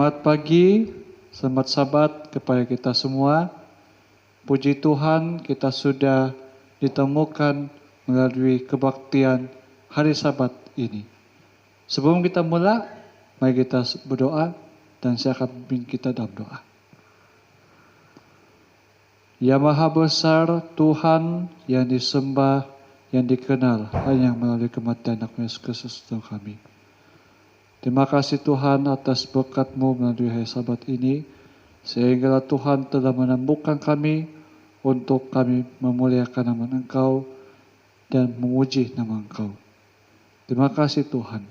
Selamat pagi, selamat Sabat kepada kita semua. Puji Tuhan, kita sudah ditemukan melalui kebaktian hari Sabat ini. Sebelum kita mulai, mari kita berdoa dan saya akan pimpin kita dalam doa. Ya Maha Besar, Tuhan yang disembah, yang dikenal hanya melalui kematian Yesus Kristus Tuhan kami. Terima kasih Tuhan atas berkat-Mu melalui hari Sabat ini, sehingga Tuhan telah menemukan kami untuk kami memuliakan nama Engkau dan memuji nama Engkau. Terima kasih Tuhan,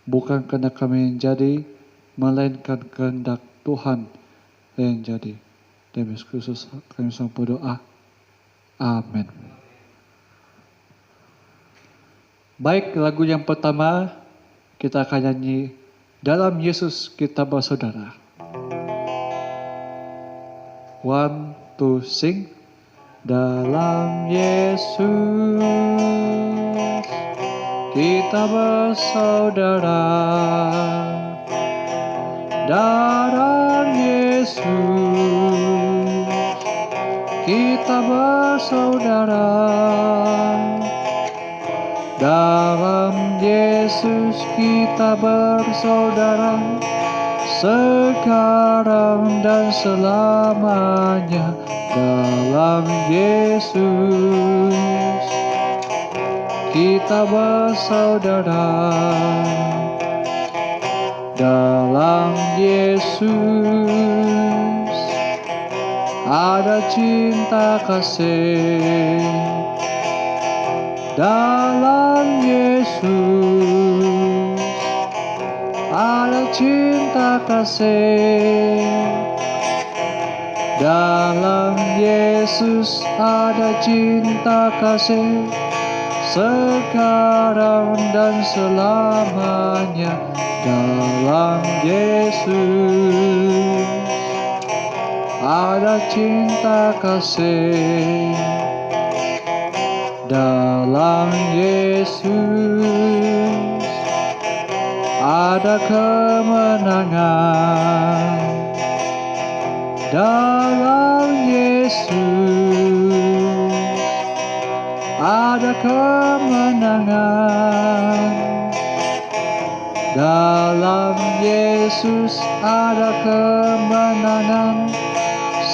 bukan karena kami yang jadi, melainkan kehendak Tuhan yang jadi. Demi Yesus Kristus kami sambut berdoa. Amin. Baik, lagu yang pertama kita akan nyanyi Dalam Yesus Kita Bersaudara. 1, 2, sing. Dalam Yesus kita bersaudara. Dalam Yesus kita bersaudara. Dalam Yesus kita bersaudara, sekarang dan selamanya. Dalam Yesus kita bersaudara. Dalam Yesus ada cinta kasih. Dalam Yesus ada cinta kasih. Dalam Yesus ada cinta kasih, sekarang dan selamanya. Dalam Yesus ada cinta kasih. Dalam Yesus ada kemenangan. Dalam Yesus ada kemenangan. Dalam Yesus ada kemenangan,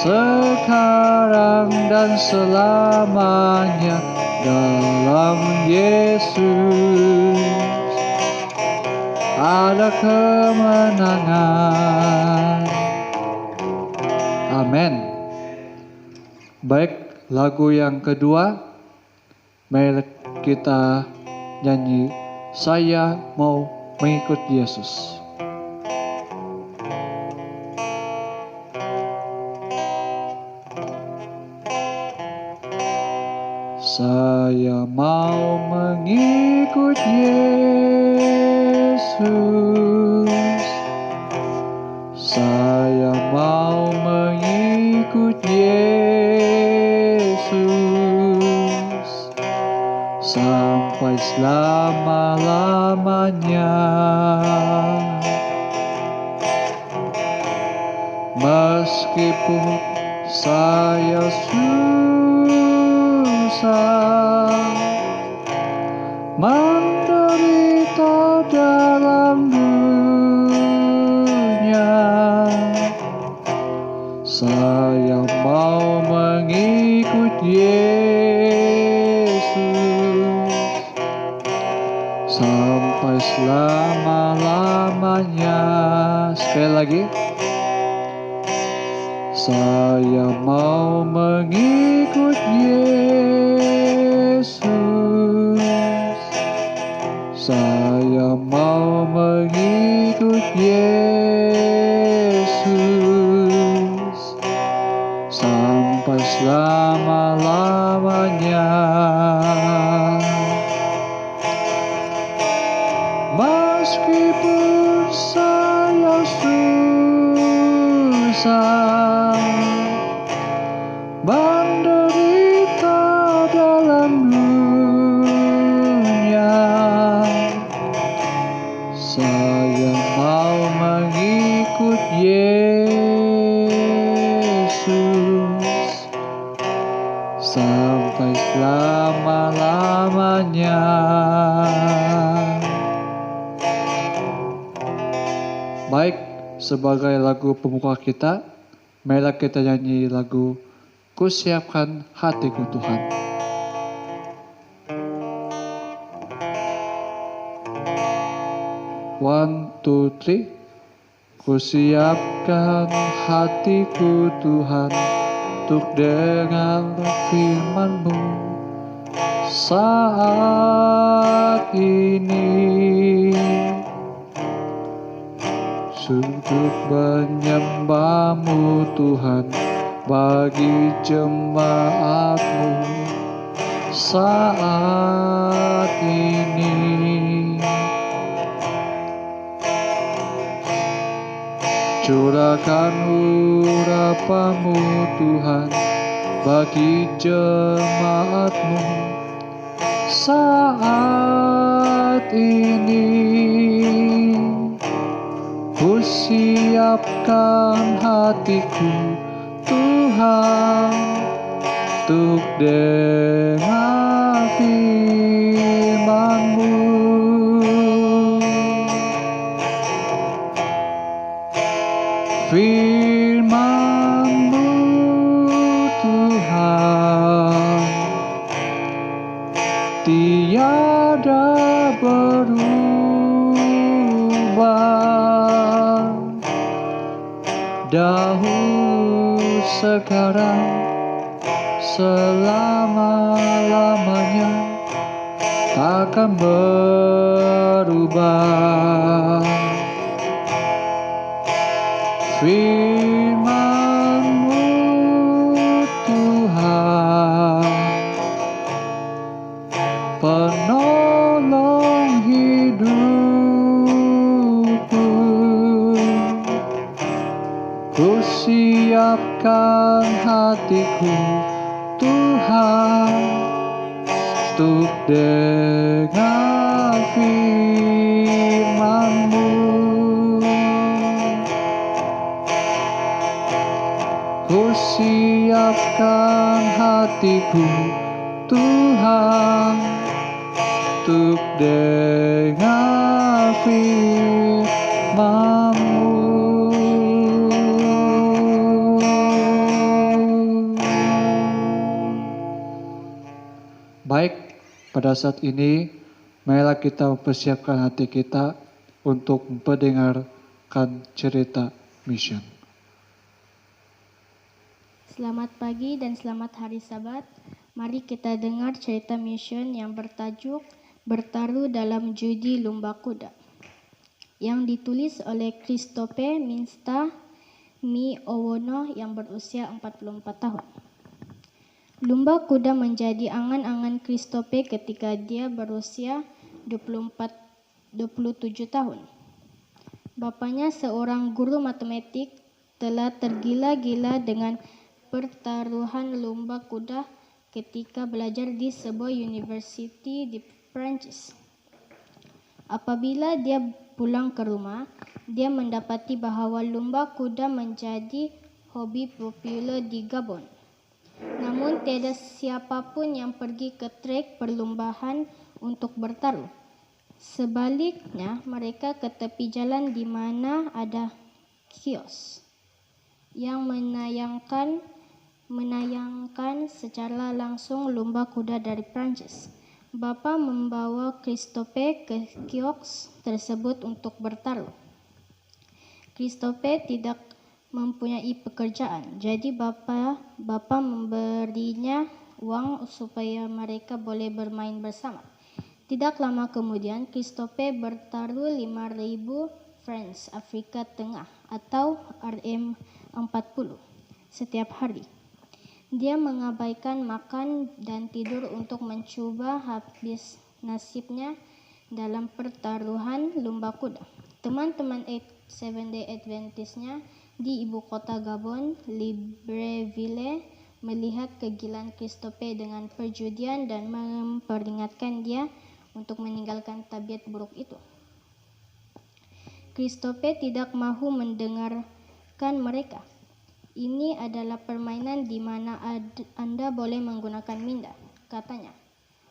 sekarang dan selamanya. Dalam Yesus ada kemenangan. Amin. Baik, lagu yang kedua, mari kita nyanyi Saya Mau Mengikut Yesus. Saya mau mengikut Yesus. Saya mau mengikut Yesus sampai selama-lamanya. Meskipun saya menderita dalam dunia, saya mau mengikut Yesus sampai selama-lamanya. Sekali lagi, saya mau mengikut Yesus. Saya mau mengikut Yesus sampai selama-lamanya. Meskipun saya susah, menderita dalam dunia, saya mau mengikut sebagai lagu pembuka kita, marilah kita nyanyi lagu Ku Siapkan Hatiku Tuhan. One, two, three. Ku siapkan hatiku Tuhan untuk dengar firman-Mu saat ini, sujud menyembah-Mu Tuhan bagi jemaat-Mu saat ini. Curahkan urapan-Mu Tuhan bagi jemaat-Mu saat ini. Ku siapkan hatiku Tuhan untuk dengar firman-Mu. Firman-Mu Tuhan tiada berubah, dahulu sekarang selama-lamanya takkan berubah. Firman-Mu Tuhan penolong hidupku. Ku siapkan hatiku Tuhan untuk dengar firman-Mu. Ku siapkan hatiku Tuhan untuk dengar firman-Mu. Baik, pada saat ini marilah kita mempersiapkan hati kita untuk mendengarkan cerita mission. Selamat pagi dan selamat hari Sabat. Mari kita dengar cerita mission yang bertajuk Bertaruh dalam Judi Lumba Kuda, yang ditulis oleh Christophe Minsta Mi Owono yang berusia 44 tahun. Lumba kuda menjadi angan-angan Christophe ketika dia berusia 27 tahun. Bapaknya, seorang guru matematik, telah tergila-gila dengan pertaruhan lumba kuda ketika belajar di sebuah universiti di Prancis. Apabila dia pulang ke rumah, dia mendapati bahawa lumba kuda menjadi hobi popular di Gabon. Namun tiada siapapun yang pergi ke trek perlumbaan untuk bertaruh. Sebaliknya, mereka ke tepi jalan di mana ada kios yang menayangkan secara langsung lumba kuda dari Prancis. Bapa membawa Christophe ke kios tersebut untuk bertaruh. Christophe tidak mempunyai pekerjaan, jadi bapa memberinya uang supaya mereka boleh bermain bersama. Tidak lama kemudian, Christophe bertaruh 5.000 francs Afrika Tengah atau RM40 setiap hari. Dia mengabaikan makan dan tidur untuk mencuba habis nasibnya dalam pertaruhan lumba kuda. Teman-teman Seventh-day Adventist-nya di ibu kota Gabon, Libreville, melihat kegilaan Christophe dengan perjudian dan memperingatkan dia untuk meninggalkan tabiat buruk itu. Christophe tidak mahu mendengarkan mereka. Ini adalah permainan di mana Anda boleh menggunakan minda, katanya.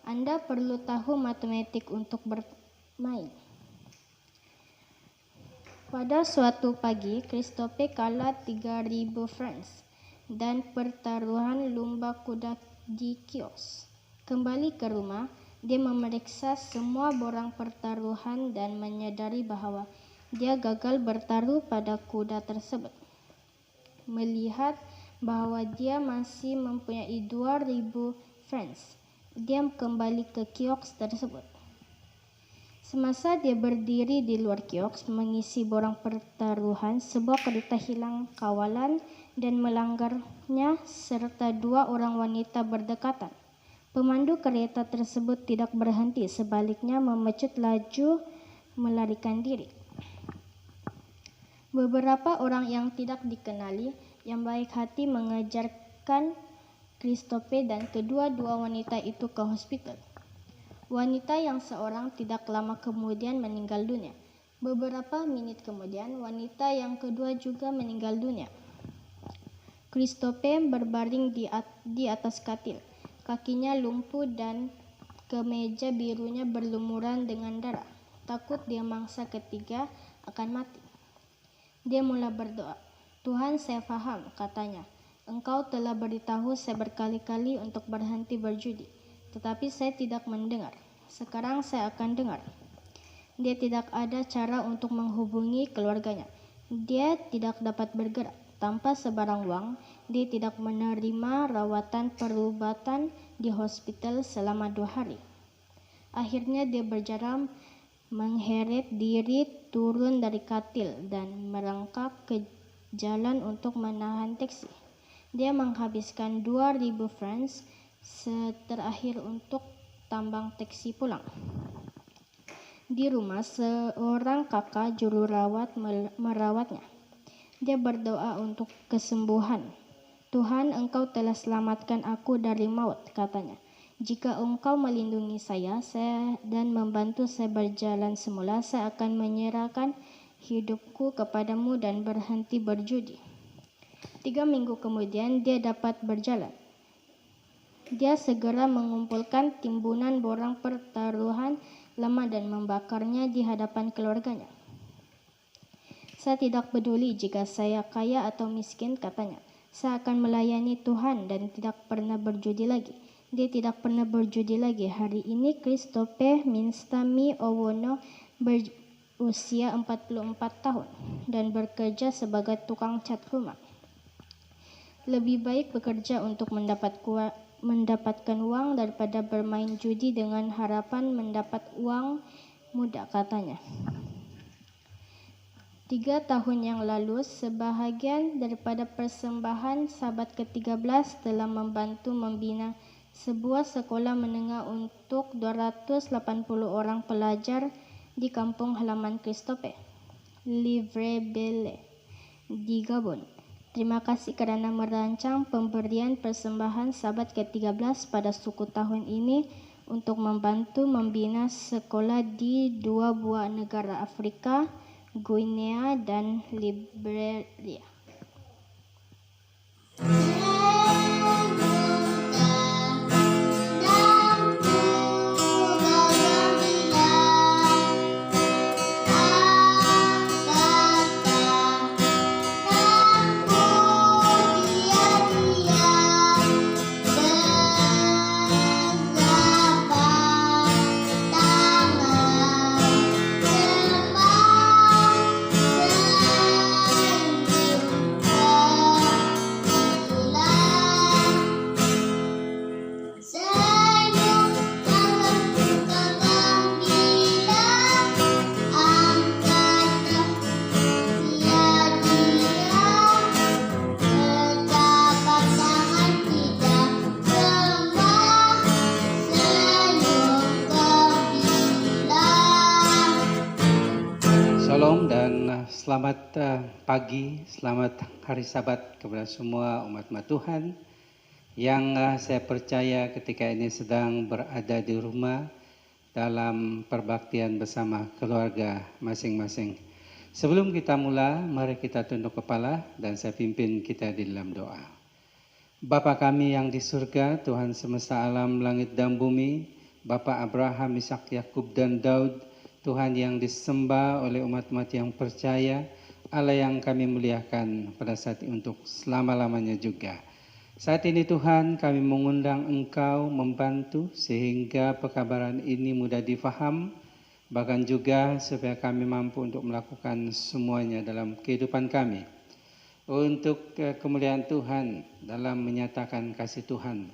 Anda perlu tahu matematik untuk bermain. Pada suatu pagi, Christophe kalah 3.000 francs dan pertaruhan lumba kuda di kios. Kembali ke rumah, dia memeriksa semua borang pertaruhan dan menyadari bahwa dia gagal bertaruh pada kuda tersebut. Melihat bahwa dia masih mempunyai 2.000 francs, dia kembali ke kios tersebut. Semasa dia berdiri di luar kios mengisi borang pertaruhan, sebuah kereta hilang kawalan dan melanggarnya serta 2 orang wanita berdekatan. Pemandu kereta tersebut tidak berhenti, sebaliknya memecut laju melarikan diri. Beberapa orang yang tidak dikenali yang baik hati mengejarkan Christophe dan kedua-dua wanita itu ke hospital. Wanita yang seorang tidak lama kemudian meninggal dunia. Beberapa menit kemudian, wanita yang kedua juga meninggal dunia. Christophe berbaring di atas katil. Kakinya lumpuh dan kemeja birunya berlumuran dengan darah. Takut dia mangsa ketiga akan mati. Dia mula berdoa. "Tuhan, saya faham," katanya. "Engkau telah beritahu saya berkali-kali untuk berhenti berjudi. Tetapi saya tidak mendengar. Sekarang saya akan dengar." Dia tidak ada cara untuk menghubungi keluarganya. Dia tidak dapat bergerak. Tanpa sebarang uang, dia tidak menerima rawatan perubatan di hospital selama 2 hari. Akhirnya dia berjalan mengheret diri turun dari katil dan merangkak ke jalan untuk menahan taksi. Dia menghabiskan 2.000 francs terakhir untuk tambang taksi pulang. Di rumah, seorang kakak juru rawat merawatnya. Dia berdoa untuk kesembuhan. "Tuhan, Engkau telah selamatkan aku dari maut," katanya. "Jika Engkau melindungi saya dan membantu saya berjalan semula, saya akan menyerahkan hidupku kepadamu dan berhenti berjudi." 3 minggu kemudian, dia dapat berjalan. Dia segera mengumpulkan timbunan borang pertaruhan lama dan membakarnya di hadapan keluarganya. "Saya tidak peduli jika saya kaya atau miskin," katanya. "Saya akan melayani Tuhan dan tidak pernah berjudi lagi." Dia tidak pernah berjudi lagi. Hari ini Christophe Minstami Owono berusia 44 tahun dan bekerja sebagai tukang cat rumah. Lebih baik bekerja untuk mendapatkan uang daripada bermain judi dengan harapan mendapat uang mudah, katanya. 3 tahun yang lalu, sebahagian daripada persembahan sahabat ke-13 telah membantu membina sebuah sekolah menengah untuk 280 orang pelajar di kampung halaman Christophe, Libreville, di Gabon. Terima kasih kerana merancang pemberian persembahan sahabat ke-13 pada suku tahun ini untuk membantu membina sekolah di 2 buah negara Afrika, Guinea dan Liberia. Shalom dan selamat pagi, selamat hari Sabat kepada semua umat-umat Tuhan yang saya percaya ketika ini sedang berada di rumah dalam perbaktian bersama keluarga masing-masing. Sebelum kita mula, mari kita tunduk kepala dan saya pimpin kita di dalam doa. Bapa kami yang di surga, Tuhan semesta alam, langit dan bumi, Bapa Abraham, Ishak, Yakub dan Daud, Tuhan yang disembah oleh umat-umat yang percaya, Allah yang kami muliakan pada saat ini untuk selama-lamanya juga. Saat ini Tuhan, kami mengundang Engkau membantu sehingga pekabaran ini mudah difaham, bahkan juga supaya kami mampu untuk melakukan semuanya dalam kehidupan kami. Untuk kemuliaan Tuhan dalam menyatakan kasih Tuhan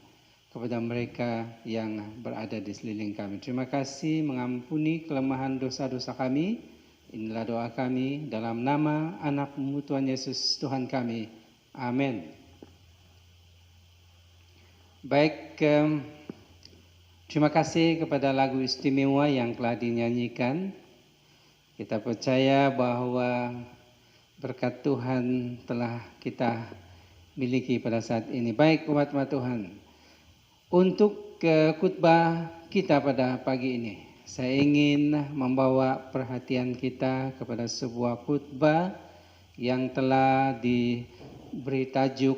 kepada mereka yang berada di sekeliling kami. Terima kasih mengampuni kelemahan dosa-dosa kami. Inilah doa kami dalam nama anak-Mu Tuhan Yesus Tuhan kami. Amin. Baik, terima kasih kepada lagu istimewa yang telah dinyanyikan. Kita percaya bahwa berkat Tuhan telah kita miliki pada saat ini. Baik umat-umat Tuhan, untuk khotbah kita pada pagi ini, saya ingin membawa perhatian kita kepada sebuah khotbah yang telah diberi tajuk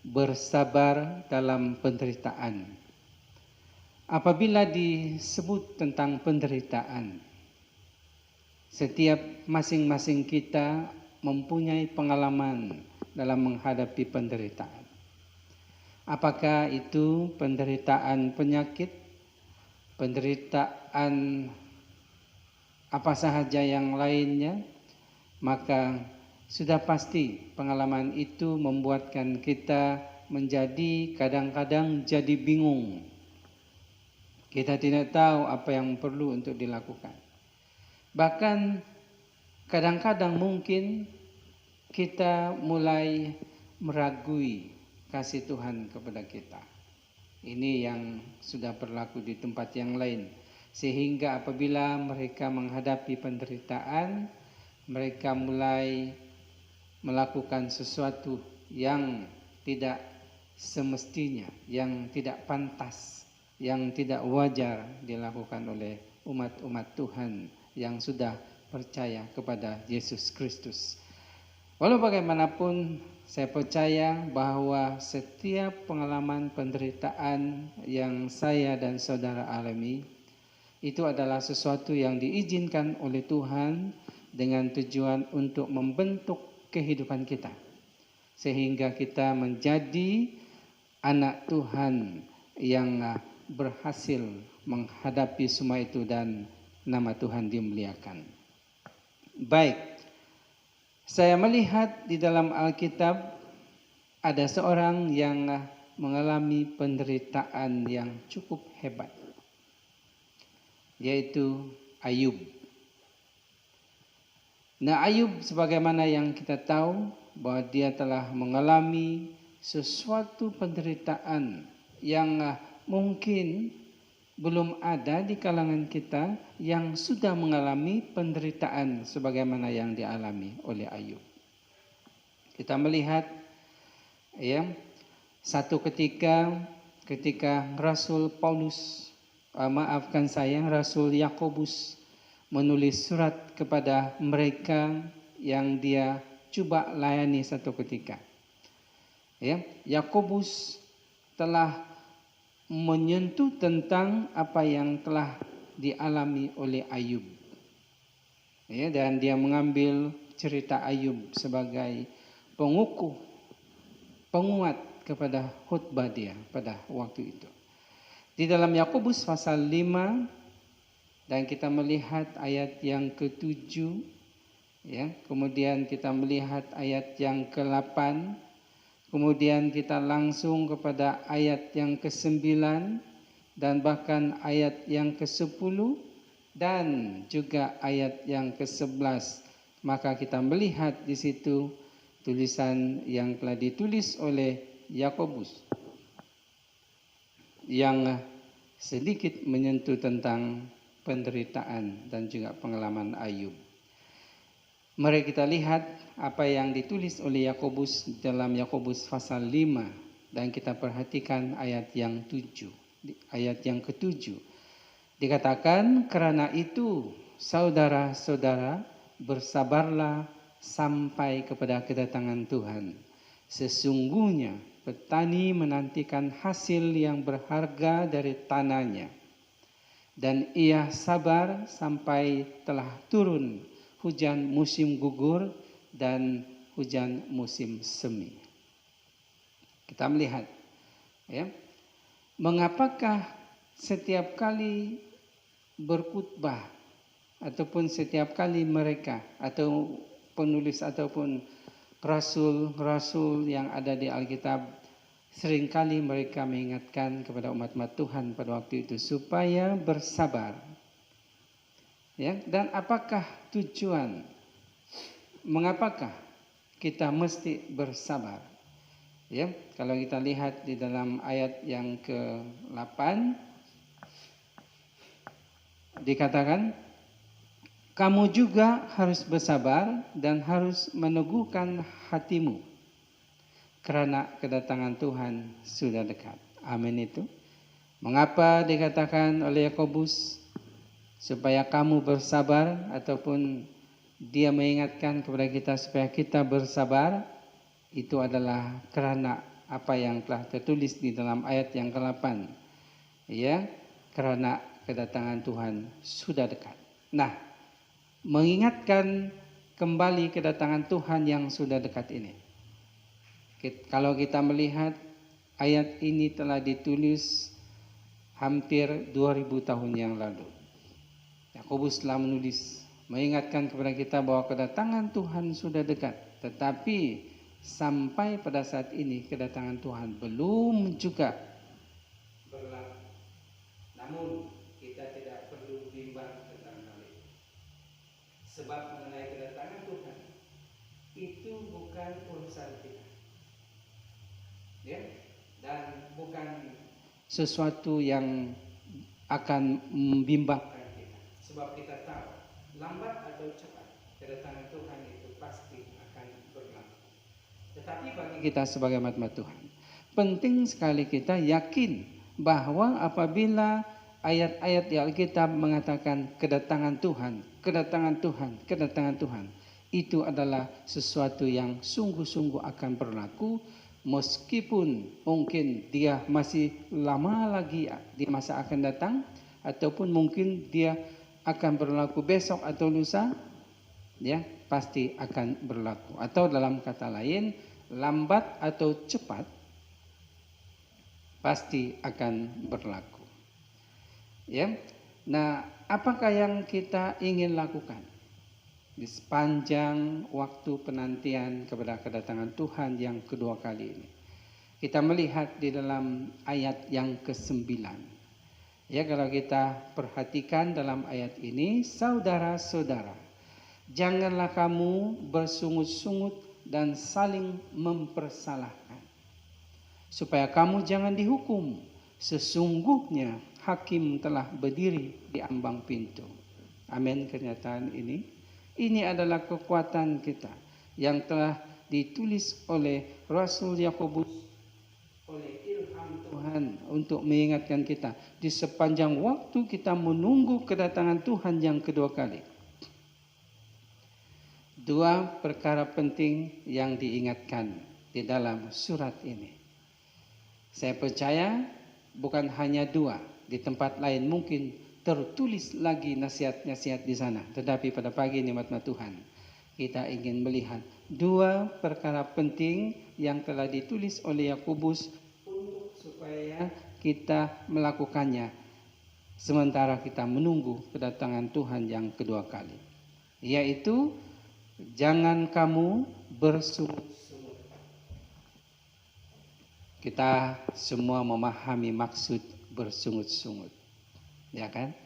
bersabar dalam penderitaan. Apabila disebut tentang penderitaan, setiap masing-masing kita mempunyai pengalaman dalam menghadapi penderitaan. Apakah itu penderitaan penyakit, penderitaan apa sahaja yang lainnya, maka sudah pasti pengalaman itu membuatkan kita menjadi kadang-kadang jadi bingung. Kita tidak tahu apa yang perlu untuk dilakukan. Bahkan kadang-kadang mungkin kita mulai meragui kasih Tuhan kepada kita. Ini yang sudah berlaku di tempat yang lain. Sehingga apabila mereka menghadapi penderitaan, mereka mulai melakukan sesuatu yang tidak semestinya, yang tidak pantas, yang tidak wajar dilakukan oleh umat-umat Tuhan yang sudah percaya kepada Yesus Kristus. Walau bagaimanapun, saya percaya bahwa setiap pengalaman penderitaan yang saya dan saudara alami itu adalah sesuatu yang diizinkan oleh Tuhan dengan tujuan untuk membentuk kehidupan kita, sehingga kita menjadi anak Tuhan yang berhasil menghadapi semua itu dan nama Tuhan dimuliakan. Baik. Saya melihat di dalam Alkitab ada seorang yang mengalami penderitaan yang cukup hebat, yaitu Ayub. Nah, Ayub sebagaimana yang kita tahu bahwa dia telah mengalami sesuatu penderitaan yang mungkin belum ada di kalangan kita yang sudah mengalami penderitaan sebagaimana yang dialami oleh Ayub. Kita melihat ya, satu ketika Rasul Rasul Yakobus menulis surat kepada mereka yang dia coba layani satu ketika. Ya, Yakobus telah menyentuh tentang apa yang telah dialami oleh Ayub. Ya, dan dia mengambil cerita Ayub sebagai pengukuh, penguat kepada khotbah dia pada waktu itu. Di dalam Yakobus pasal 5 dan kita melihat ayat yang ke-7, ya, kemudian kita melihat ayat yang ke-8, kemudian kita langsung kepada ayat yang ke-9 dan bahkan ayat yang ke-10 dan juga ayat yang ke-11. Maka kita melihat di situ tulisan yang telah ditulis oleh Yakobus yang sedikit menyentuh tentang penderitaan dan juga pengalaman Ayub. Mari kita lihat apa yang ditulis oleh Yakobus dalam Yakobus pasal 5 dan kita perhatikan ayat yang 7, ayat yang ke-7. Dikatakan, karena itu saudara-saudara bersabarlah sampai kepada kedatangan Tuhan. Sesungguhnya petani menantikan hasil yang berharga dari tanahnya. Dan ia sabar sampai telah turun hujan musim gugur dan hujan musim semi. Kita melihat, ya, mengapakah setiap kali berkhutbah ataupun setiap kali mereka atau penulis ataupun rasul-rasul yang ada di Alkitab, seringkali mereka mengingatkan kepada umat-umat Tuhan pada waktu itu supaya bersabar. Ya, dan apakah tujuan? Mengapakah kita mesti bersabar? Ya, kalau kita lihat di dalam ayat yang ke-8 dikatakan, kamu juga harus bersabar dan harus meneguhkan hatimu karena kedatangan Tuhan sudah dekat. Amin itu. Mengapa dikatakan oleh Yakobus supaya kamu bersabar, ataupun dia mengingatkan kepada kita supaya kita bersabar, itu adalah karena apa yang telah tertulis di dalam ayat yang ke-8. Ya, karena kedatangan Tuhan sudah dekat. Nah, mengingatkan kembali kedatangan Tuhan yang sudah dekat ini. Kalau kita melihat ayat ini telah ditulis hampir 2000 tahun yang lalu. Yakobus telah menulis mengingatkan kepada kita bahwa kedatangan Tuhan sudah dekat. Tetapi sampai pada saat ini kedatangan Tuhan belum juga berlaku. Namun kita tidak perlu bimbang tentang hal itu. Sebab mengenai kedatangan Tuhan itu bukan urusan kita. Ya, dan bukan sesuatu yang akan membimbangkan kita. Sebab kita tahu lambat atau cepat kedatangan Tuhan itu pasti akan berlaku. Tetapi bagi kita sebagai umat Tuhan, penting sekali kita yakin bahwa apabila ayat-ayat di Alkitab mengatakan kedatangan Tuhan, kedatangan Tuhan, kedatangan Tuhan, itu adalah sesuatu yang sungguh-sungguh akan berlaku, meskipun mungkin dia masih lama lagi di masa akan datang, ataupun mungkin dia akan berlaku besok atau lusa, ya, pasti akan berlaku. Atau dalam kata lain, lambat atau cepat pasti akan berlaku. Ya. Nah, apakah yang kita ingin lakukan di sepanjang waktu penantian kepada kedatangan Tuhan yang kedua kali ini? Kita melihat di dalam ayat yang ke-9. Ya, kalau kita perhatikan dalam ayat ini, saudara-saudara, janganlah kamu bersungut-sungut dan saling mempersalahkan, supaya kamu jangan dihukum. Sesungguhnya hakim telah berdiri di ambang pintu. Amin, kenyataan ini. Ini adalah kekuatan kita yang telah ditulis oleh Rasul Yakobus oleh ilham Tuhan untuk mengingatkan kita di sepanjang waktu kita menunggu kedatangan Tuhan yang kedua kali. Dua perkara penting yang diingatkan di dalam surat ini. Saya percaya bukan hanya dua, di tempat lain mungkin tertulis lagi nasihat-nasihat di sana. Tetapi pada pagi ini umat Tuhan, kita ingin melihat dua perkara penting yang telah ditulis oleh Yakobus untuk supaya kita melakukannya sementara kita menunggu kedatangan Tuhan yang kedua kali. Yaitu, jangan kamu bersungut-sungut. Kita semua memahami maksud bersungut-sungut, ya kan?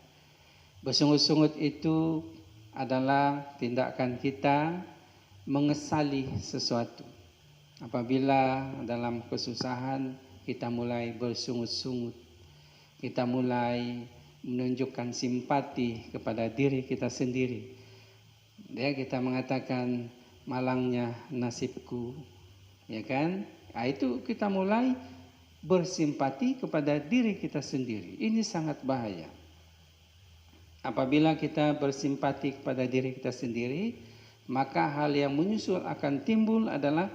Bersungut-sungut itu adalah tindakan kita mengesali sesuatu. Apabila dalam kesusahan kita mulai bersungut-sungut, kita mulai menunjukkan simpati kepada diri kita sendiri. Ya, kita mengatakan malangnya nasibku, ya kan? Nah, itu kita mulai bersimpati kepada diri kita sendiri. Ini sangat bahaya. Apabila kita bersimpati kepada diri kita sendiri, maka hal yang menyusul akan timbul adalah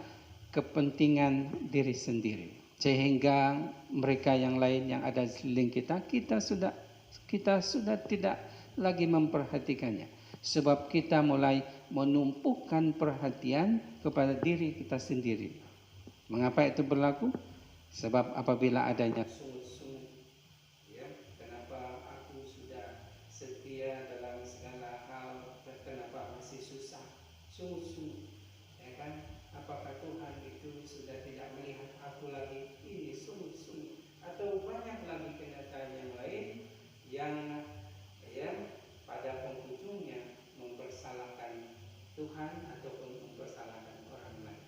kepentingan diri sendiri. Sehingga mereka yang lain yang ada di sekeliling kita, kita sudah kita sudah tidak lagi memperhatikannya. Sebab kita mulai menumpukan perhatian kepada diri kita sendiri. Mengapa itu berlaku? Sebab apabila adanya sungguh-sungguh, ya, kenapa aku sudah setia dalam segala hal, kenapa masih susah? Sungguh-sungguh, ya kan? Apakah Tuhan itu sudah tidak melihat aku lagi? Ini sungguh-sungguh. Atau banyak lagi kenyataan yang lain yang pada penghujungnya mempersalahkan Tuhan ataupun mempersalahkan orang lain.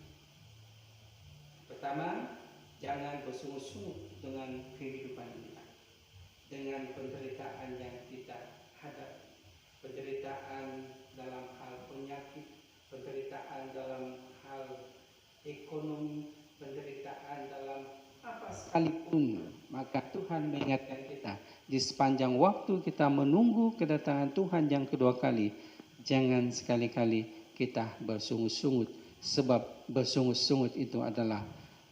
Pertama, jangan bersungguh-sungguh dengan kehidupan kita, dengan penderitaan yang kita hadapi, penderitaan dalam hal penyakit, penderitaan dalam hal ekonomi, penderitaan dalam apa sekalipun. Maka Tuhan mengingatkan kita, di sepanjang waktu kita menunggu kedatangan Tuhan yang kedua kali, jangan sekali-kali kita bersungut-sungut. Sebab bersungut-sungut itu adalah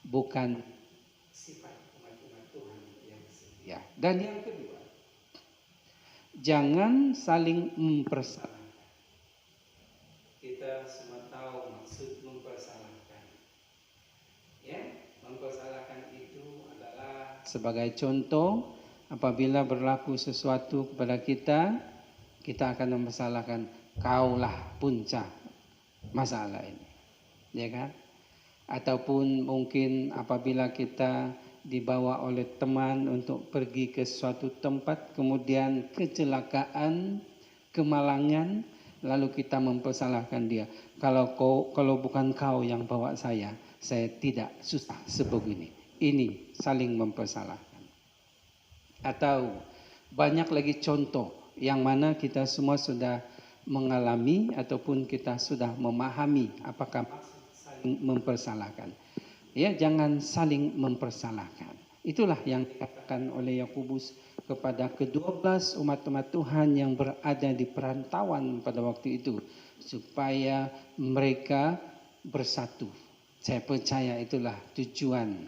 bukan sifat umat-umat Tuhan yang setia. Dan yang kedua, jangan saling mempersalahkan. Kita semua tahu maksud mempersalahkan. Ya, mempersalahkan itu adalah sebagai contoh, apabila berlaku sesuatu kepada kita, kita akan mempersalahkan, kaulah puncak masalah ini, ya kan? Ataupun mungkin apabila kita dibawa oleh teman untuk pergi ke suatu tempat, kemudian kecelakaan, kemalangan, lalu kita mempersalahkan dia. Kalau bukan kau yang bawa saya tidak susah sebegini. Ini saling mempersalahkan. Atau banyak lagi contoh yang mana kita semua sudah mengalami ataupun kita sudah memahami apakah maksud saling mempersalahkan. Ya, jangan saling mempersalahkan. Itulah yang dikatakan oleh Yakobus kepada ke-12 umat-umat Tuhan yang berada di perantauan pada waktu itu, supaya mereka bersatu. Saya percaya itulah tujuan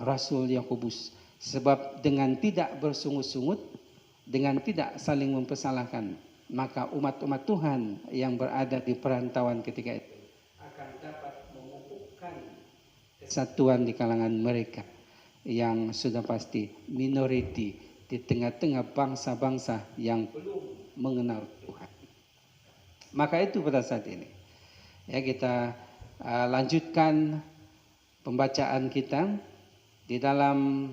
Rasul Yakobus. Sebab dengan tidak bersungut-sungut, dengan tidak saling mempersalahkan, maka umat-umat Tuhan yang berada di perantauan ketika itu akan dapat memupukkan kesatuan di kalangan mereka yang sudah pasti minoriti di tengah-tengah bangsa-bangsa yang belum mengenal Tuhan. Maka itu pada saat ini, ya, kita lanjutkan pembacaan kita di dalam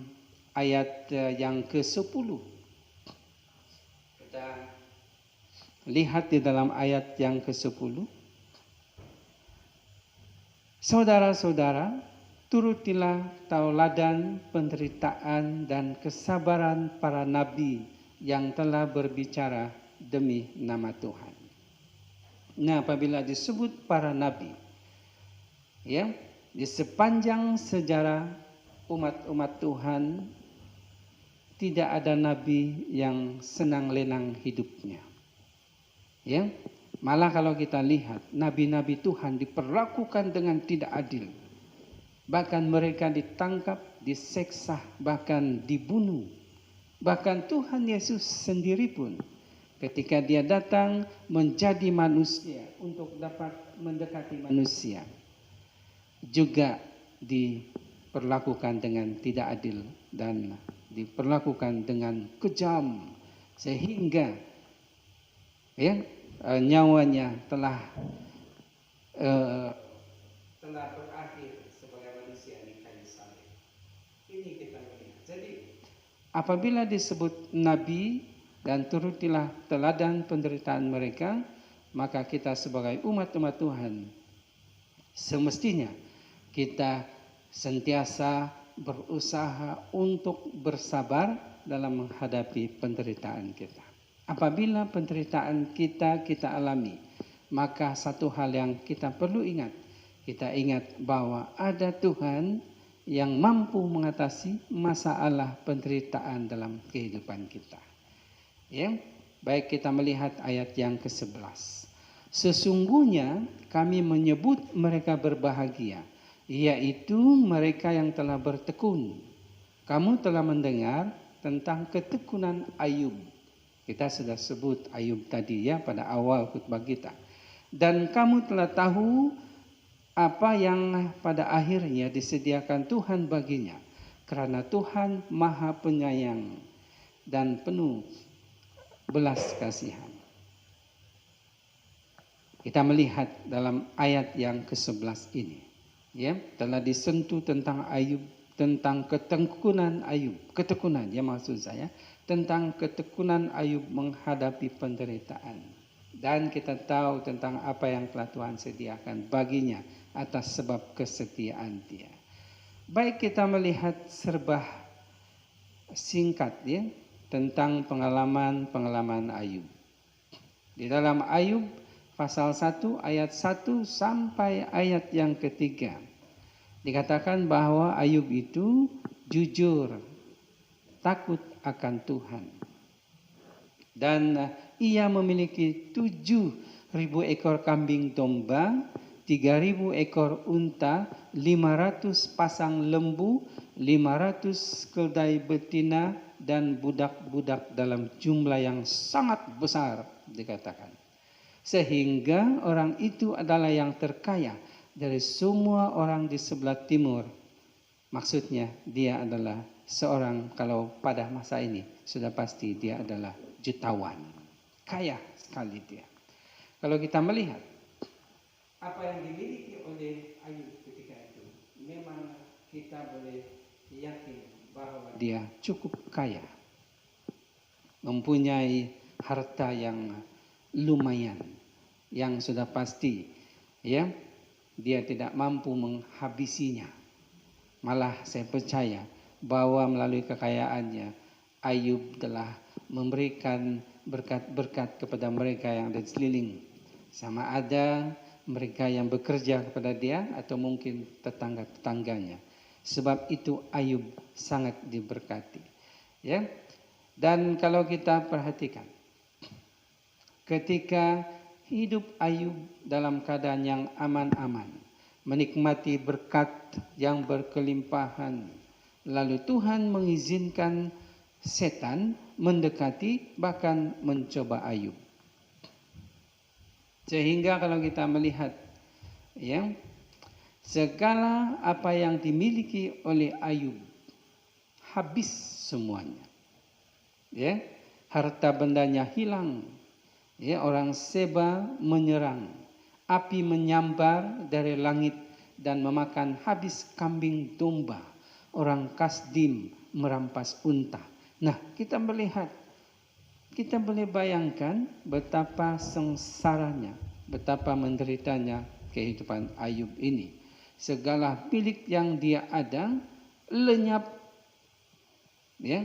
ayat yang ke-10. Kita lihat di dalam ayat yang ke-10. Saudara-saudara, turutilah tauladan penderitaan dan kesabaran para nabi yang telah berbicara demi nama Tuhan. Nah, apabila disebut para nabi, ya, di sepanjang sejarah umat-umat Tuhan, tidak ada nabi yang senang lenang hidupnya. Ya, malah kalau kita lihat nabi-nabi Tuhan diperlakukan dengan tidak adil. Bahkan mereka ditangkap, diseksa, bahkan dibunuh. Bahkan Tuhan Yesus sendiri pun ketika dia datang menjadi manusia untuk dapat mendekati manusia, juga diperlakukan dengan tidak adil dan diperlakukan dengan kejam, sehingga nyawanya telah berakhir sebagai manusia di kayu salib. Ini kita melihat. Jadi apabila disebut nabi dan turutilah teladan penderitaan mereka, maka kita sebagai umat-umat Tuhan semestinya kita sentiasa berusaha untuk bersabar dalam menghadapi penderitaan kita. Apabila penderitaan kita alami, maka satu hal yang kita perlu ingat, kita ingat bahwa ada Tuhan yang mampu mengatasi masalah penderitaan dalam kehidupan kita. Ya, baik kita melihat ayat yang ke-11. Sesungguhnya kami menyebut mereka berbahagia, yaitu mereka yang telah bertekun. Kamu telah mendengar tentang ketekunan Ayub. Kita sudah sebut Ayub tadi ya pada awal khutbah kita. Dan kamu telah tahu apa yang pada akhirnya disediakan Tuhan baginya. Karena Tuhan Maha Penyayang dan penuh belas kasihan. Kita melihat dalam ayat yang ke-11 ini, ya, telah disentuh tentang Ayub, tentang ketekunan Ayub, ketekunan ya maksud saya, tentang ketekunan Ayub menghadapi penderitaan. Dan kita tahu tentang apa yang telah Tuhan sediakan baginya atas sebab kesetiaan dia. Baik, kita melihat serba singkat ya tentang pengalaman Ayub. Di dalam Ayub pasal 1 ayat 1 sampai ayat yang ketiga dikatakan bahwa Ayub itu jujur, takut akan Tuhan. Dan ia memiliki 7.000 ekor kambing domba, 3.000 ekor unta, 500 pasang lembu, 500 keldai betina, dan budak-budak dalam jumlah yang sangat besar dikatakan. Sehingga orang itu adalah yang terkaya dari semua orang di sebelah timur. Maksudnya dia adalah seorang, kalau pada masa ini sudah pasti dia adalah jutawan. Kaya sekali dia. Kalau kita melihat apa yang dimiliki oleh Ayub ketika itu, memang kita boleh yakin bahwa dia cukup kaya. Mempunyai harta yang lumayan, yang sudah pasti ya dia tidak mampu menghabisinya. Malah saya percaya bahwa melalui kekayaannya Ayub telah memberikan berkat-berkat kepada mereka yang ada di sekeliling, sama ada mereka yang bekerja kepada dia atau mungkin tetangga-tetangganya. Sebab itu Ayub sangat diberkati ya. Dan kalau kita perhatikan ketika hidup Ayub dalam keadaan yang aman-aman, menikmati berkat yang berkelimpahan, lalu Tuhan mengizinkan setan mendekati bahkan mencoba Ayub. Sehingga kalau kita melihat ya, segala apa yang dimiliki oleh Ayub habis semuanya. Ya, harta bendanya hilang. Ya, orang Seba menyerang, api menyambar dari langit dan memakan habis kambing domba. Orang Kasdim merampas unta. Nah, kita melihat, kita boleh bayangkan betapa sengsaranya, betapa menderitanya kehidupan Ayub ini. Segala milik yang dia ada lenyap, ya,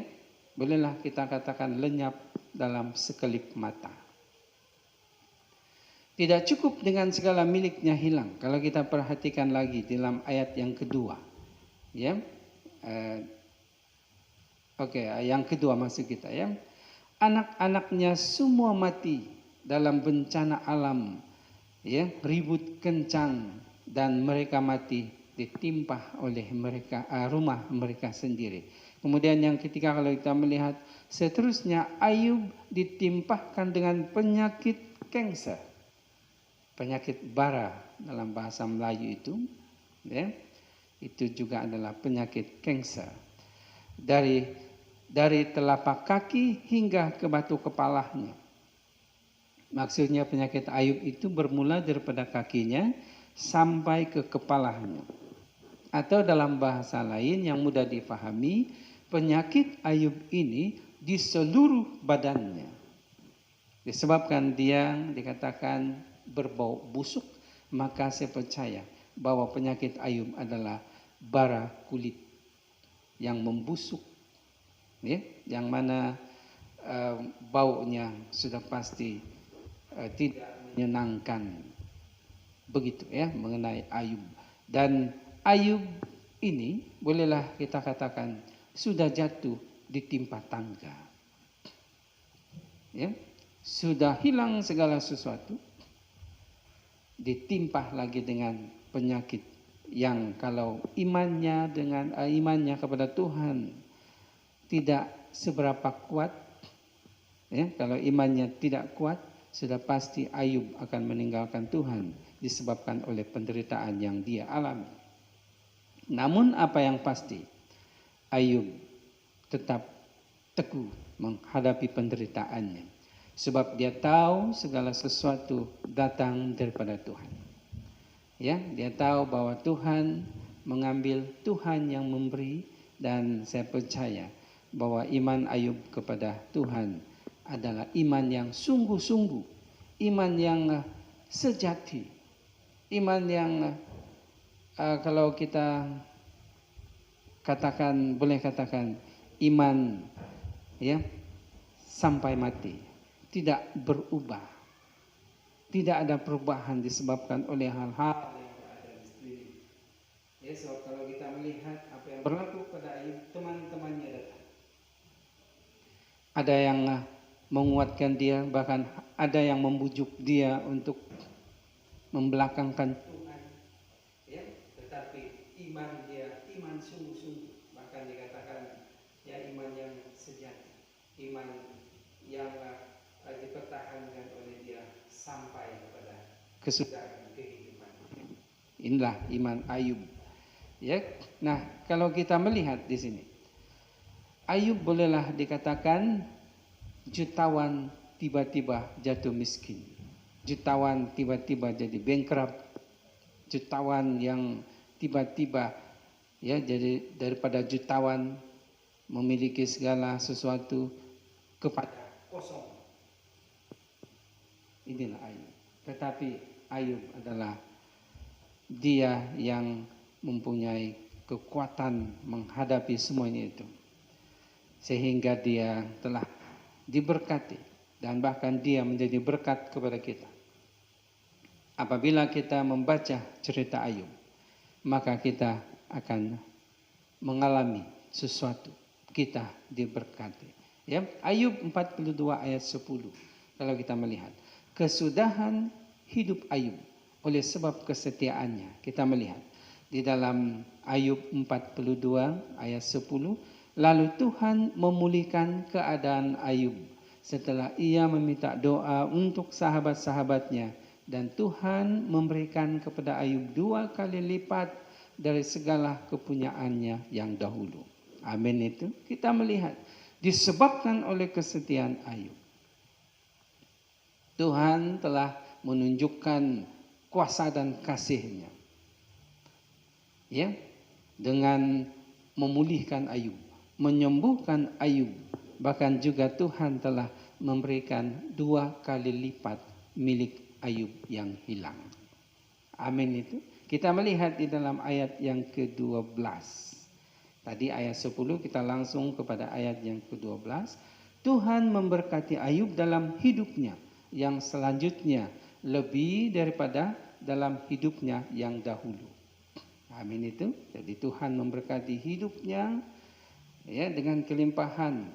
bolehlah kita katakan lenyap dalam sekelip mata. Tidak cukup dengan segala miliknya hilang. Kalau kita perhatikan lagi dalam ayat yang kedua, ya, yang kedua maksud kita ya, anak-anaknya semua mati dalam bencana alam, ya, ribut kencang dan mereka mati ditimpah oleh mereka rumah mereka sendiri. Kemudian yang ketiga kalau kita melihat seterusnya Ayub ditimpahkan dengan penyakit kanker. Penyakit bara dalam bahasa Melayu itu, ya, itu juga adalah penyakit kanker. Dari telapak kaki hingga ke batu kepalanya. Maksudnya penyakit Ayub itu bermula daripada kakinya sampai ke kepalanya. Atau dalam bahasa lain yang mudah dipahami, penyakit Ayub ini di seluruh badannya. Disebabkan dia dikatakan berbau busuk, maka saya percaya bahwa penyakit Ayub adalah bara kulit yang membusuk, ya, yang mana baunya sudah pasti tidak menyenangkan. Begitu ya mengenai Ayub. Dan Ayub ini bolehlah kita katakan sudah jatuh ditimpa tangga, ya, sudah hilang segala sesuatu, ditimpah lagi dengan penyakit yang kalau imannya kepada Tuhan tidak seberapa kuat, ya, kalau imannya tidak kuat, sudah pasti Ayub akan meninggalkan Tuhan disebabkan oleh penderitaan yang dia alami. Namun apa yang pasti, Ayub tetap teguh menghadapi penderitaannya. Sebab dia tahu segala sesuatu datang daripada Tuhan. Ya, dia tahu bahwa Tuhan mengambil, Tuhan yang memberi, dan saya percaya bahwa iman Ayub kepada Tuhan adalah iman yang sungguh-sungguh, iman yang sejati, iman yang kalau kita katakan, boleh katakan iman, ya, sampai mati, tidak berubah, tidak ada perubahan disebabkan oleh hal-hal yang ada di sekeliling. Ya, sebab kalau kita melihat apa yang berlaku pada Ayub, teman-temannya datang. Ada yang menguatkan dia, bahkan ada yang membujuk dia untuk membelakangkan Tuhan. Ya, tetapi iman dia, iman sungguh-sungguh, bahkan dikatakan ya iman yang sejati, iman yang dipertahankan oleh dia sampai kepada kesudahan kehidupan. Inilah iman Ayub. Ya, nah kalau kita melihat di sini, Ayub bolehlah dikatakan jutawan tiba-tiba jatuh miskin, jutawan tiba-tiba jadi bankrupt, jutawan yang tiba-tiba, ya, jadi daripada jutawan memiliki segala sesuatu kepada kosong. Inilah Ayub. Tetapi Ayub adalah dia yang mempunyai kekuatan menghadapi semuanya itu, sehingga dia telah diberkati dan bahkan dia menjadi berkat kepada kita. Apabila kita membaca cerita Ayub, maka kita akan mengalami sesuatu, kita diberkati. Ya, Ayub 42 ayat 10. Kalau kita melihat kesudahan hidup Ayub oleh sebab kesetiaannya, kita melihat di dalam Ayub 42 ayat 10, lalu Tuhan memulihkan keadaan Ayub setelah ia meminta doa untuk sahabat-sahabatnya, dan Tuhan memberikan kepada Ayub 2 kali lipat dari segala kepunyaannya yang dahulu. Amin. Itu kita melihat disebabkan oleh kesetiaan Ayub, Tuhan telah menunjukkan kuasa dan kasih-Nya, ya, dengan memulihkan Ayub, menyembuhkan Ayub, bahkan juga Tuhan telah memberikan 2 kali lipat milik Ayub yang hilang. Amin. Itu kita melihat di dalam ayat yang ke-12. Tadi ayat 10, kita langsung kepada ayat yang ke-12. Tuhan memberkati Ayub dalam hidupnya yang selanjutnya lebih daripada dalam hidupnya yang dahulu. Amin. Itu jadi Tuhan memberkati hidupnya, ya, dengan kelimpahan,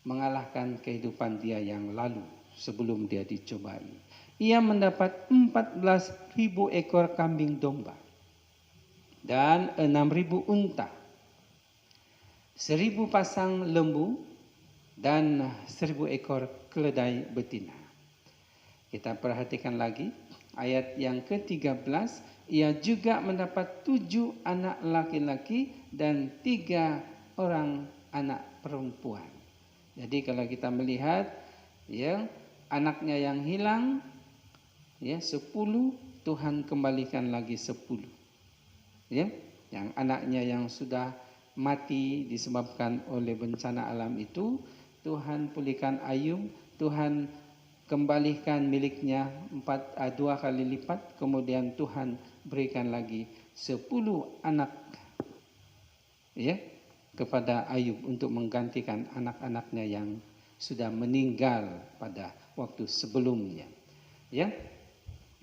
mengalahkan kehidupan dia yang lalu sebelum dia dicobai. Ia mendapat 14.000 ekor kambing domba dan 6.000 unta, 1.000 pasang lembu dan 1.000 ekor keledai betina. Kita perhatikan lagi ayat yang ke-13. Ia juga mendapat 7 anak laki-laki dan 3 orang anak perempuan. Jadi kalau kita melihat, ya, anaknya yang hilang, ya, 10, Tuhan kembalikan lagi 10. Ya, yang anaknya yang sudah mati disebabkan oleh bencana alam itu, Tuhan pulihkan Ayub, Tuhan kembalikan miliknya 2 kali lipat, kemudian Tuhan berikan lagi 10 anak, ya, kepada Ayub untuk menggantikan anak-anaknya yang sudah meninggal pada waktu sebelumnya. Ya,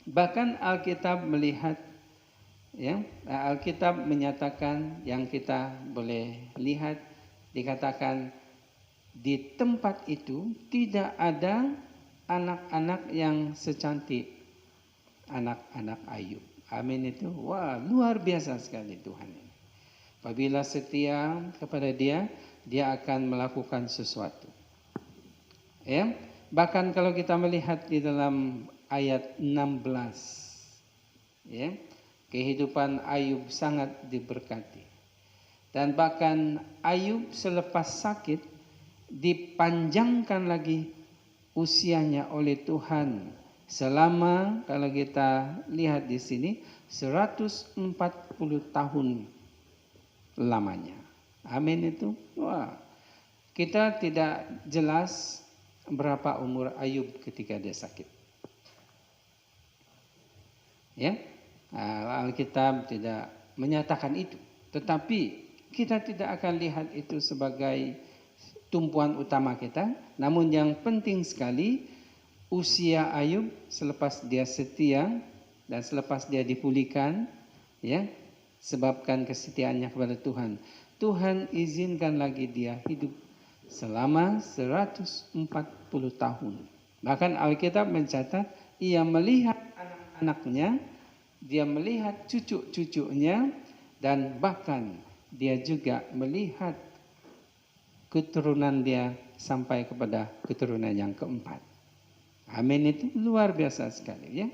bahkan Alkitab melihat, ya, Alkitab menyatakan yang kita boleh lihat, dikatakan di tempat itu tidak ada anak-anak yang secantik anak-anak Ayub. Amin. Itu wah, luar biasa sekali Tuhan ini. Apabila setia kepada Dia, dia akan melakukan sesuatu. Ya, bahkan kalau kita melihat di dalam ayat 16, ya, kehidupan Ayub sangat diberkati. Dan bahkan Ayub selepas sakit dipanjangkan lagi usianya oleh Tuhan selama, kalau kita lihat di sini, 140 tahun lamanya. Amin itu. Wah, kita tidak jelas berapa umur Ayub ketika dia sakit. Ya, Alkitab tidak menyatakan itu. Tetapi kita tidak akan lihat itu sebagai tumpuan utama kita. Namun yang penting sekali, usia Ayub selepas dia setia dan selepas dia dipulihkan, ya, sebabkan kesetiaannya kepada Tuhan, Tuhan izinkan lagi dia hidup selama 140 tahun. Bahkan Alkitab mencatat ia melihat anak-anaknya, dia melihat cucu-cucunya, dan bahkan dia juga melihat keturunan dia sampai kepada keturunan yang keempat. Amin, itu luar biasa sekali, ya.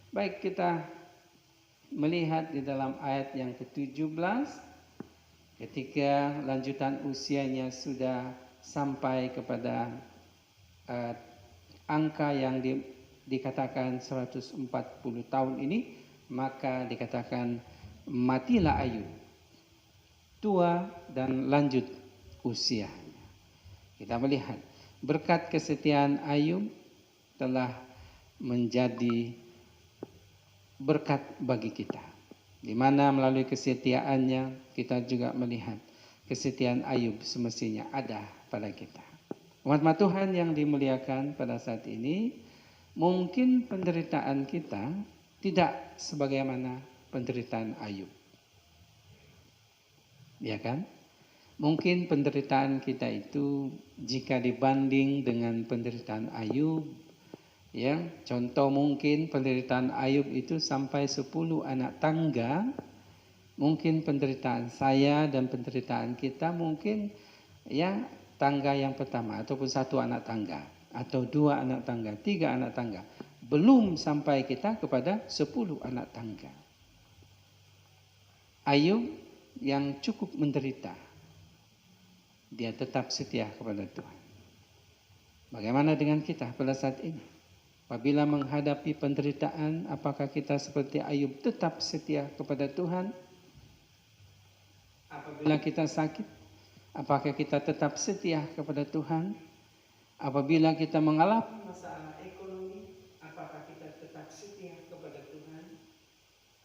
Baik, kita melihat di dalam ayat yang ke-17, ketika lanjutan usianya sudah sampai kepada angka yang dikatakan 140 tahun ini, maka dikatakan matilah Ayub, tua dan lanjut usianya. Kita melihat berkat kesetiaan Ayub telah menjadi berkat bagi kita, di mana melalui kesetiaannya kita juga melihat kesetiaan Ayub semestinya ada pada kita. Umat Tuhan yang dimuliakan pada saat ini, mungkin penderitaan kita tidak sebagaimana penderitaan Ayub, ya kan? Mungkin penderitaan kita itu jika dibanding dengan penderitaan Ayub, ya, contoh mungkin penderitaan Ayub itu sampai 10 anak tangga. Mungkin penderitaan saya dan penderitaan kita mungkin, ya, tangga yang pertama ataupun 1 anak tangga atau 2 anak tangga, 3 anak tangga, belum sampai kita kepada 10 anak tangga. Ayub yang cukup menderita, dia tetap setia kepada Tuhan. Bagaimana dengan kita pada saat ini? Apabila menghadapi penderitaan, apakah kita seperti Ayub tetap setia kepada Tuhan? Apabila kita sakit, apakah kita tetap setia kepada Tuhan? Apabila kita mengalami masalah ekonomi, apakah kita tetap setia kepada Tuhan?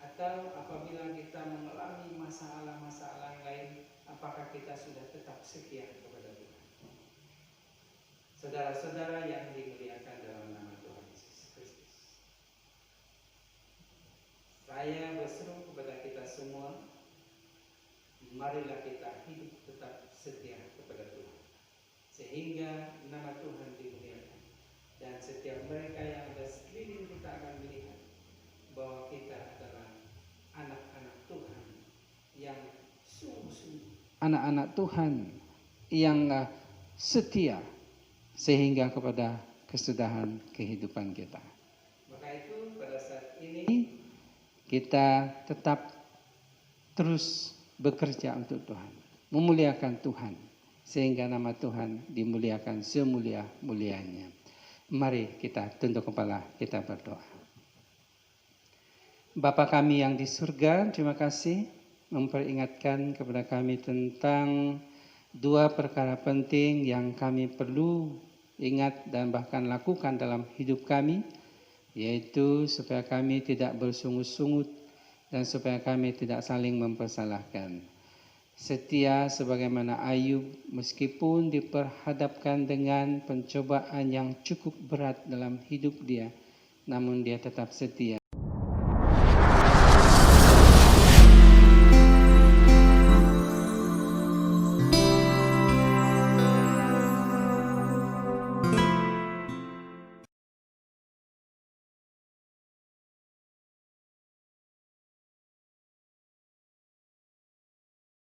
Atau apabila kita mengalami masalah-masalah lain, apakah kita sudah tetap setia kepada Tuhan? Saudara-saudara yang dimuliakan dalam nama Tuhan Yesus Kristus, saya berseru kepada kita semua, marilah kita hidup tetap setia kepada Tuhan, sehingga nama Tuhan dimuliakan. Dan setiap mereka yang ada sekeliling kita akan melihat bahwa kita adalah anak-anak Tuhan yang sungguh-sungguh, anak-anak Tuhan yang setia sehingga kepada kesudahan kehidupan kita. Maka itu pada saat ini kita tetap terus bekerja untuk Tuhan, memuliakan Tuhan, sehingga nama Tuhan dimuliakan semulia-mulianya. Mari kita tunduk kepala, kita berdoa. Bapa kami yang di surga, terima kasih memperingatkan kepada kami tentang 2 perkara penting yang kami perlu ingat dan bahkan lakukan dalam hidup kami, yaitu supaya kami tidak bersungut-sungut dan supaya kami tidak saling mempersalahkan. Setia sebagaimana Ayub, meskipun diperhadapkan dengan pencobaan yang cukup berat dalam hidup dia, namun dia tetap setia